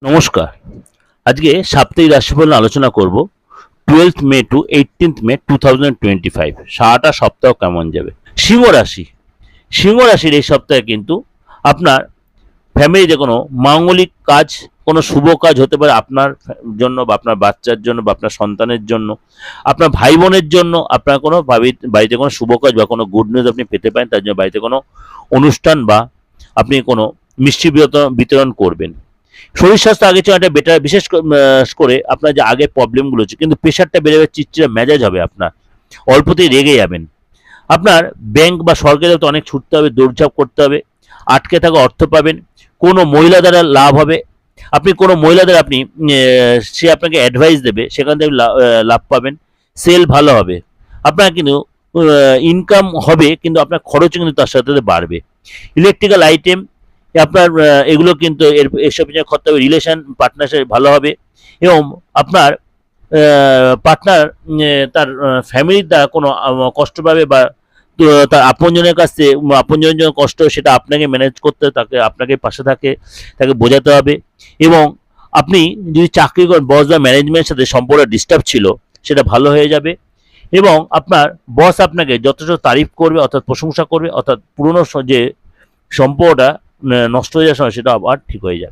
নমস্কার। আজকে সাপ্তাহিক রাশিফল নিয়ে আলোচনা করব। 12th মে টু 18th মে 2025 সারাটা সপ্তাহ কেমন যাবে। সিংহ রাশি, সিংহ রাশির এই সপ্তাহে কিন্তু আপনার ফ্যামিলিতে কোনো মাঙ্গলিক কাজ, কোনো শুভ কাজ হতে পারে আপনার জন্য বা আপনার বাচ্চার জন্য বা আপনার সন্তানের জন্য, আপনার ভাই বোনের জন্য। আপনার কোনো বাড়িতে কোনো শুভ কাজ বা কোনো গুড নিউজ আপনি পেতে পারেন, তার জন্য বাড়িতে কোনো অনুষ্ঠান বা আপনি কোনো মিষ্টি বিতরণ করবেন। শরীর স্বাস্থ্য আগের চেয়ে একটা বেটার, বিশেষ করে আপনার যে আগে প্রবলেমগুলো হচ্ছে, কিন্তু প্রেশারটা বেড়ে যাবে, চিড়চিড়া মেজাজ হবে, আপনার অল্পতেই রেগে যাবেন। আপনার ব্যাংক বা সরকারের তো অনেক ছুটতে হবে, দৌড়ঝাঁপ করতে হবে, আটকে থাকা অর্থ পাবেন, কোনো মহিলা দ্বারা লাভ হবে। আপনি কোনো মহিলাদের আপনি সে আপনাকে অ্যাডভাইস দেবে, সেখান থেকে লাভ পাবেন, সেল ভালো হবে। আপনার কিন্তু ইনকাম হবে, কিন্তু আপনার খরচও কিন্তু তার সাথে সাথে বাড়বে। ইলেকট্রিক্যাল আইটেম আপনার এগুলো কিন্তু এসব নিয়ে করতে হবে। রিলেশন পার্টনারশিপ ভালো হবে এবং আপনার পার্টনার তার ফ্যামিলির দ্বারা কোনো কষ্ট পাবে বা তার আপনজনের কাছ থেকে আপনজনের জন্য কষ্ট, সেটা আপনাকে ম্যানেজ করতে, তাকে আপনাকে পাশে তাকে বোঝাতে হবে। এবং আপনি যদি চাকরি করেন, বস বা ম্যানেজমেন্টের সাথে সম্পর্ক ডিস্টার্ব ছিল, সেটা ভালো হয়ে যাবে। এবং আপনার বস আপনাকে যথেষ্ট তারিফ করবে, অর্থাৎ প্রশংসা করবে, অর্থাৎ পুরনো যে সম্পর্কটা নষ্ট হয়ে যাওয়ার সময় সেটা আবার ঠিক হয়ে যাবে।